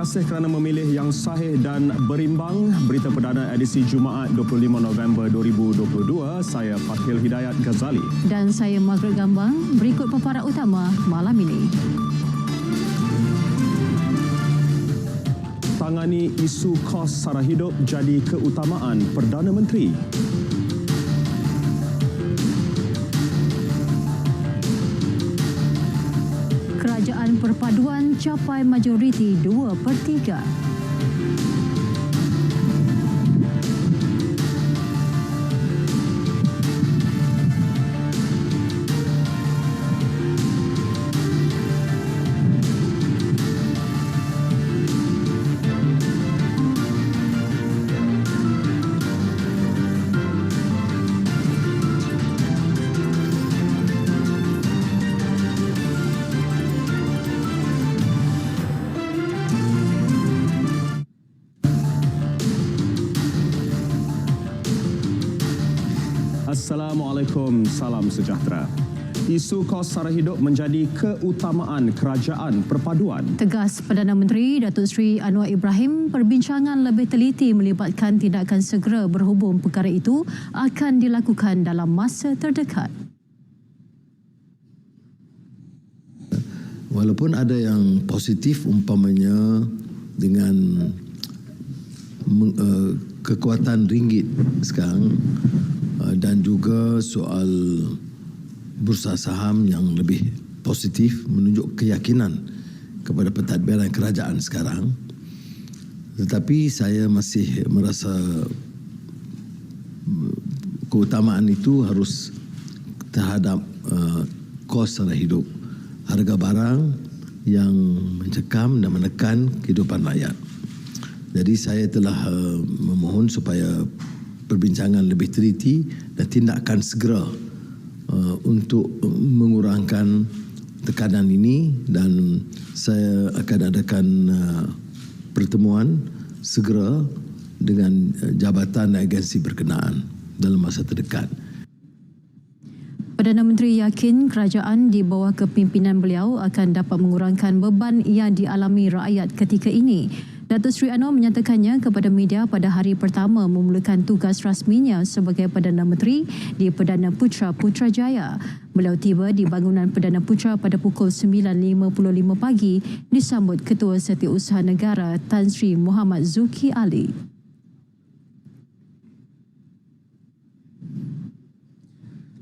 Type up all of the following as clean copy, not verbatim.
kasih kerana memilih yang sahih dan berimbang. Berita perdana edisi Jumaat 25 November 2022. Saya Fakil Hidayat Ghazali. Dan saya Margaret Gambang. Berikut paparan utama malam ini. Tangani isu kos sara hidup jadi keutamaan Perdana Menteri. Kerajaan perpaduan capai majoriti 2/3. Assalamualaikum, salam sejahtera. Isu kos sara hidup menjadi keutamaan kerajaan perpaduan. Tegas Perdana Menteri Datuk Seri Anwar Ibrahim, perbincangan lebih teliti melibatkan tindakan segera berhubung perkara itu akan dilakukan dalam masa terdekat. Walaupun ada yang positif umpamanya dengan kekuatan ringgit sekarang dan juga soal bursa saham yang lebih positif menunjuk keyakinan kepada pentadbiran kerajaan sekarang, tetapi saya masih merasa keutamaan itu harus terhadap kos sara hidup, harga barang yang mencekam dan menekan kehidupan rakyat. Jadi saya telah memohon supaya perbincangan lebih teliti dan tindakan segera untuk mengurangkan tekanan ini, dan saya akan adakan pertemuan segera dengan jabatan dan agensi berkenaan dalam masa terdekat. Perdana Menteri yakin kerajaan di bawah kepimpinan beliau akan dapat mengurangkan beban yang dialami rakyat ketika ini. Datuk Seri Anwar menyatakannya kepada media pada hari pertama memulakan tugas rasminya sebagai Perdana Menteri di Perdana Putra Putrajaya. Beliau tiba di bangunan Perdana Putra pada pukul 9.55 pagi disambut Ketua Setiausaha Negara Tan Sri Muhammad Zuki Ali.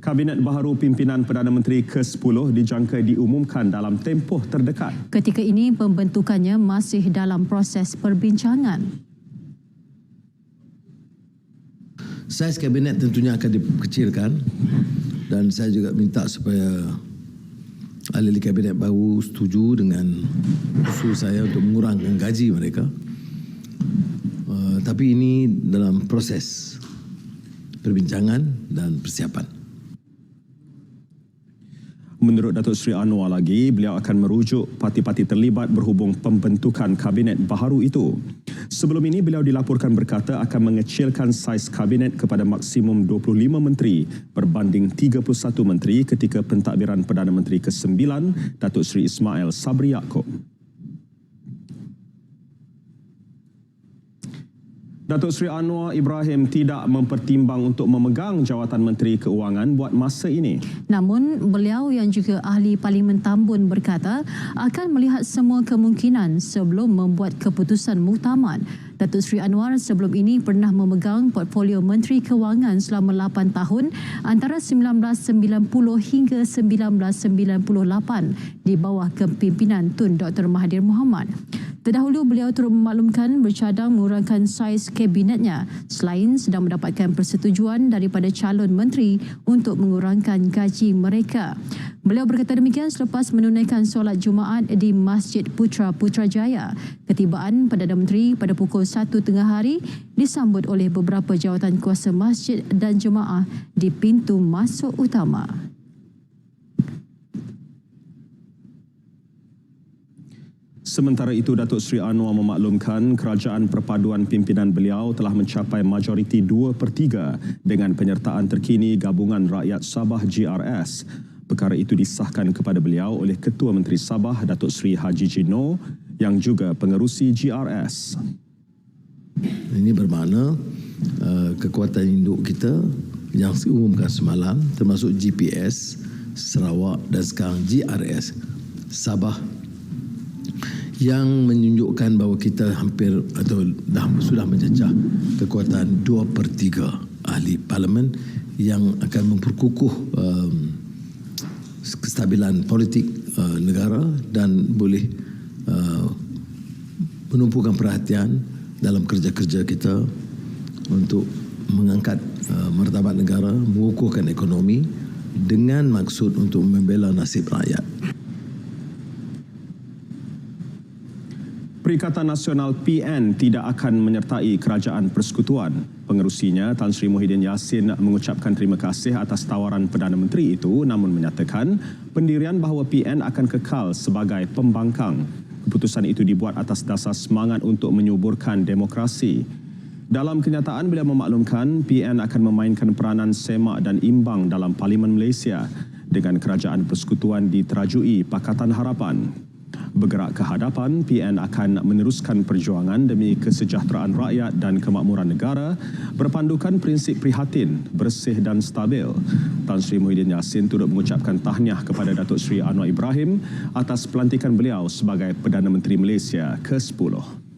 Kabinet baharu pimpinan Perdana Menteri ke-10 dijangka diumumkan dalam tempoh terdekat. Ketika ini pembentukannya masih dalam proses perbincangan. Saiz kabinet tentunya akan dikecilkan, dan saya juga minta supaya ahli kabinet baru setuju dengan usul saya untuk mengurangkan gaji mereka. Tapi ini dalam proses perbincangan dan persiapan. Menurut Datuk Seri Anwar lagi, beliau akan merujuk parti-parti terlibat berhubung pembentukan kabinet baharu itu. Sebelum ini, beliau dilaporkan berkata akan mengecilkan saiz kabinet kepada maksimum 25 menteri berbanding 31 menteri ketika pentadbiran Perdana Menteri ke-9 Datuk Seri Ismail Sabri Yaakob. Datuk Seri Anwar Ibrahim tidak mempertimbang untuk memegang jawatan Menteri Keuangan buat masa ini. Namun, beliau yang juga ahli Parlimen Tambun berkata akan melihat semua kemungkinan sebelum membuat keputusan muktamad. Datuk Seri Anwar sebelum ini pernah memegang portfolio Menteri Keuangan selama 8 tahun antara 1990 hingga 1998 di bawah kepimpinan Tun Dr. Mahathir Mohamad. Terdahulu beliau turut memaklumkan bercadang mengurangkan saiz kabinetnya selain sedang mendapatkan persetujuan daripada calon menteri untuk mengurangkan gaji mereka. Beliau berkata demikian selepas menunaikan solat Jumaat di Masjid Putra Putrajaya. Ketibaan Perdana Menteri pada pukul 1 tengah hari disambut oleh beberapa jawatan kuasa masjid dan jemaah di pintu masuk utama. Sementara itu, Datuk Seri Anwar memaklumkan kerajaan perpaduan pimpinan beliau telah mencapai majoriti 2/3 dengan penyertaan terkini Gabungan Rakyat Sabah GRS. Perkara itu disahkan kepada beliau oleh Ketua Menteri Sabah Datuk Seri Haji Jino yang juga pengerusi GRS. Ini bermakna kekuatan induk kita yang diumumkan semalam termasuk GPS, Sarawak dan sekarang GRS, Sabah, yang menunjukkan bahawa kita hampir atau sudah mencecah kekuatan 2/3 ahli parlimen yang akan memperkukuh kestabilan politik negara dan boleh menumpukan perhatian dalam kerja-kerja kita untuk mengangkat martabat negara, mengukuhkan ekonomi dengan maksud untuk membela nasib rakyat. Perikatan Nasional PN tidak akan menyertai Kerajaan Persekutuan. Pengerusinya Tan Sri Muhyiddin Yassin mengucapkan terima kasih atas tawaran Perdana Menteri itu, namun menyatakan pendirian bahawa PN akan kekal sebagai pembangkang. Keputusan itu dibuat atas dasar semangat untuk menyuburkan demokrasi. Dalam kenyataan, beliau memaklumkan PN akan memainkan peranan semak dan imbang dalam Parlimen Malaysia dengan Kerajaan Persekutuan diterajui Pakatan Harapan. Bergerak ke hadapan, PN akan meneruskan perjuangan demi kesejahteraan rakyat dan kemakmuran negara berpandukan prinsip prihatin, bersih dan stabil. Tan Sri Muhyiddin Yassin turut mengucapkan tahniah kepada Datuk Seri Anwar Ibrahim atas pelantikan beliau sebagai Perdana Menteri Malaysia ke-10.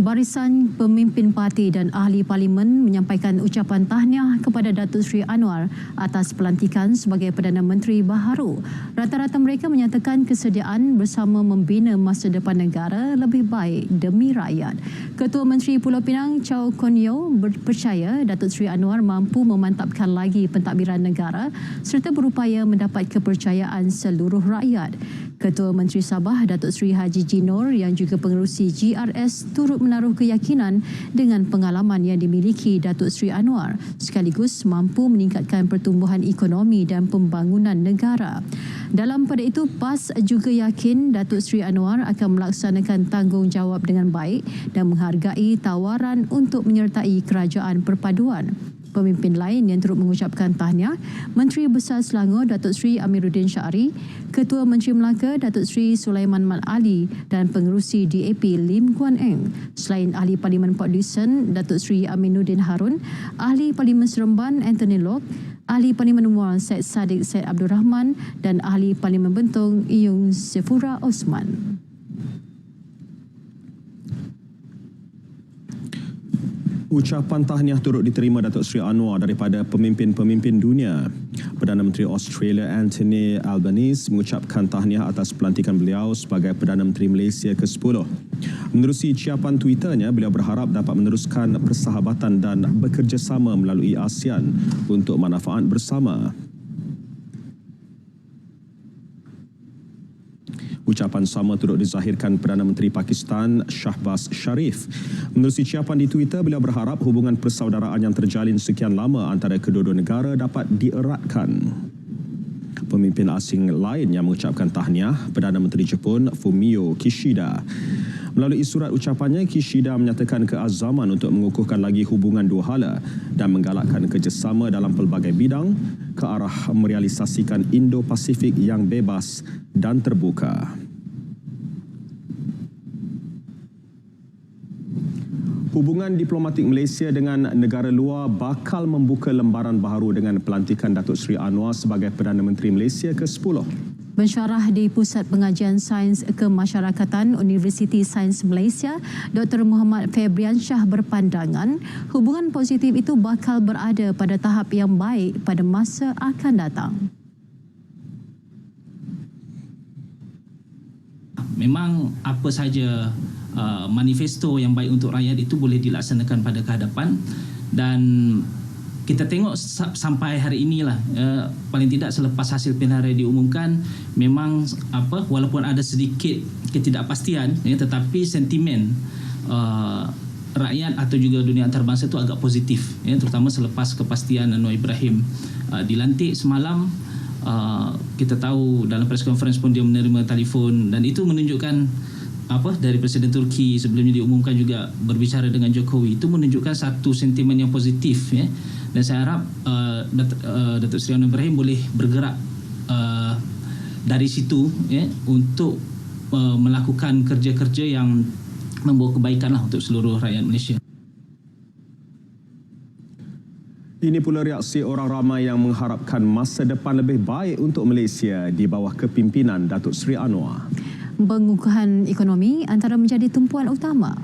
Barisan pemimpin parti dan ahli parlimen menyampaikan ucapan tahniah kepada Datuk Seri Anwar atas pelantikan sebagai Perdana Menteri baharu. Rata-rata mereka menyatakan kesediaan bersama membina masa depan negara lebih baik demi rakyat. Ketua Menteri Pulau Pinang Chow Kon Yeow percaya Datuk Seri Anwar mampu memantapkan lagi pentadbiran negara serta berupaya mendapat kepercayaan seluruh rakyat. Ketua Menteri Sabah Datuk Seri Haji Jinor yang juga pengerusi GRS turut menaruh keyakinan dengan pengalaman yang dimiliki Datuk Seri Anwar sekaligus mampu meningkatkan pertumbuhan ekonomi dan pembangunan negara. Dalam pada itu, PAS juga yakin Datuk Seri Anwar akan melaksanakan tanggungjawab dengan baik dan menghargai tawaran untuk menyertai kerajaan perpaduan. Pemimpin lain yang turut mengucapkan tahniah, Menteri Besar Selangor Datuk Seri Amiruddin Syari, Ketua Menteri Melaka Datuk Seri Sulaiman Mat Ali dan pengerusi DAP Lim Guan Eng. Selain Ahli Parlimen Port Dickson Datuk Seri Aminuddin Harun, Ahli Parlimen Seremban Anthony Locke, Ahli Parlimen Muar Syed Saddiq Syed Abdul Rahman dan Ahli Parlimen Bentong Iyung Sefura Osman. Ucapan tahniah turut diterima Datuk Seri Anwar daripada pemimpin-pemimpin dunia. Perdana Menteri Australia Anthony Albanese mengucapkan tahniah atas pelantikan beliau sebagai Perdana Menteri Malaysia ke-10. Menerusi ciapan Twitternya, beliau berharap dapat meneruskan persahabatan dan bekerjasama melalui ASEAN untuk manfaat bersama. Ucapan sama turut dizahirkan Perdana Menteri Pakistan Shahbaz Sharif. Menerusi ciapan di Twitter, beliau berharap hubungan persaudaraan yang terjalin sekian lama antara kedua-dua negara dapat dieratkan. Pemimpin asing lain yang mengucapkan tahniah, Perdana Menteri Jepun Fumio Kishida. Melalui surat ucapannya, Kishida menyatakan keazaman untuk mengukuhkan lagi hubungan dua hala dan menggalakkan kerjasama dalam pelbagai bidang ke arah merealisasikan Indo-Pasifik yang bebas dan terbuka. Hubungan diplomatik Malaysia dengan negara luar bakal membuka lembaran baharu dengan pelantikan Datuk Seri Anwar sebagai Perdana Menteri Malaysia ke-10. Pensyarah di Pusat Pengajian Sains Kemasyarakatan Universiti Sains Malaysia, Dr. Muhammad Febriansyah berpandangan hubungan positif itu bakal berada pada tahap yang baik pada masa akan datang. Memang apa saja manifesto yang baik untuk rakyat itu boleh dilaksanakan pada kehadapan, dan kita tengok sampai hari inilah, paling tidak selepas hasil pilihan raya diumumkan, memang walaupun ada sedikit ketidakpastian, tetapi sentimen rakyat atau juga dunia antarabangsa itu agak positif, terutama selepas kepastian Anwar Ibrahim dilantik semalam. Kita tahu dalam press conference pun dia menerima telefon, dan itu menunjukkan dari Presiden Turki sebelumnya diumumkan juga berbicara dengan Jokowi. Itu menunjukkan satu sentimen yang positif, dan saya harap Datuk Seri Anwar Ibrahim boleh bergerak dari situ untuk melakukan kerja-kerja yang membawa kebaikan lah untuk seluruh rakyat Malaysia. Ini pula reaksi orang ramai yang mengharapkan masa depan lebih baik untuk Malaysia di bawah kepimpinan Datuk Seri Anwar. Pengukuhan ekonomi antara menjadi tumpuan utama.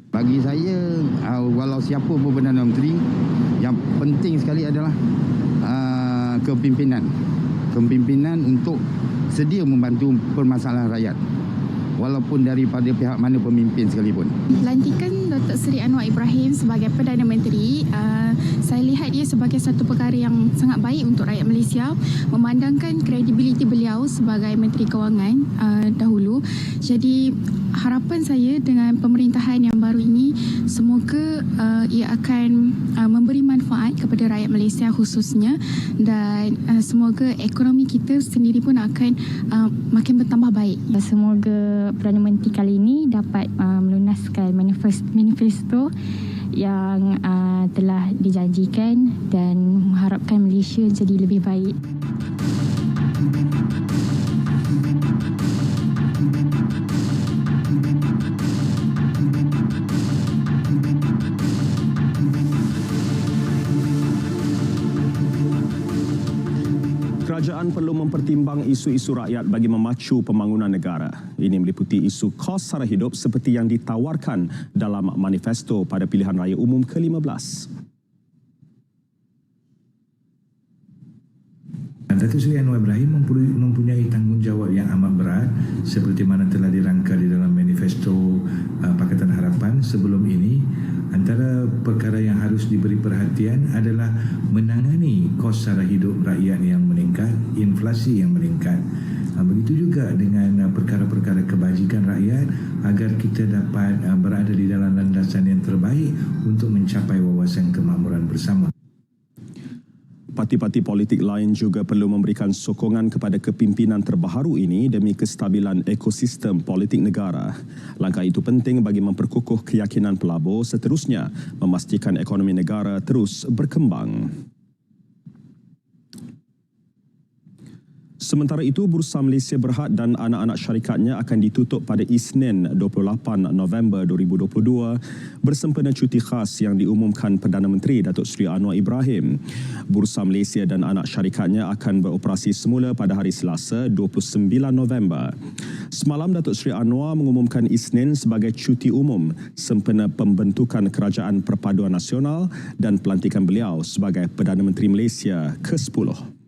Bagi saya, walau siapa pun Perdana Menteri, yang penting sekali adalah kepimpinan. Kepimpinan untuk sedia membantu permasalahan rakyat, walaupun daripada pihak mana pemimpin sekalipun. Lantikan Datuk Seri Anwar Ibrahim sebagai Perdana Menteri, saya lihat dia sebagai satu perkara yang sangat baik untuk rakyat Malaysia, memandangkan kredibiliti beliau sebagai Menteri Kewangan dahulu. Jadi harapan saya dengan pemerintahan yang baru ini, semoga ia akan memberi manfaat kepada rakyat Malaysia khususnya, dan semoga ekonomi kita sendiri pun akan makin bertambah baik. Semoga Perdana Menteri kali ini dapat melunaskan manifesto yang telah dijanjikan dan mengharapkan Malaysia jadi lebih baik. Kerajaan perlu mempertimbang isu-isu rakyat bagi memacu pembangunan negara. Ini meliputi isu kos sara hidup seperti yang ditawarkan dalam manifesto pada pilihan raya umum ke-15. Datuk Seri Anwar Ibrahim mempunyai tanggungjawab yang amat berat seperti mana telah dirangka di dalam manifesto Pakatan Harapan sebelum ini. Antara perkara yang harus diberi perhatian adalah menangani kos sara hidup rakyat yang meningkat, inflasi yang meningkat. Begitu juga dengan perkara-perkara kebajikan rakyat agar kita dapat berada di dalam landasan yang terbaik untuk mencapai wawasan kemakmuran bersama. Parti-parti politik lain juga perlu memberikan sokongan kepada kepimpinan terbaharu ini demi kestabilan ekosistem politik negara. Langkah itu penting bagi memperkukuh keyakinan pelabur seterusnya memastikan ekonomi negara terus berkembang. Sementara itu, Bursa Malaysia Berhad dan anak-anak syarikatnya akan ditutup pada Isnin 28 November 2022 bersempena cuti khas yang diumumkan Perdana Menteri Datuk Seri Anwar Ibrahim. Bursa Malaysia dan anak syarikatnya akan beroperasi semula pada hari Selasa 29 November. Semalam Datuk Seri Anwar mengumumkan Isnin sebagai cuti umum sempena pembentukan Kerajaan Perpaduan Nasional dan pelantikan beliau sebagai Perdana Menteri Malaysia ke-10.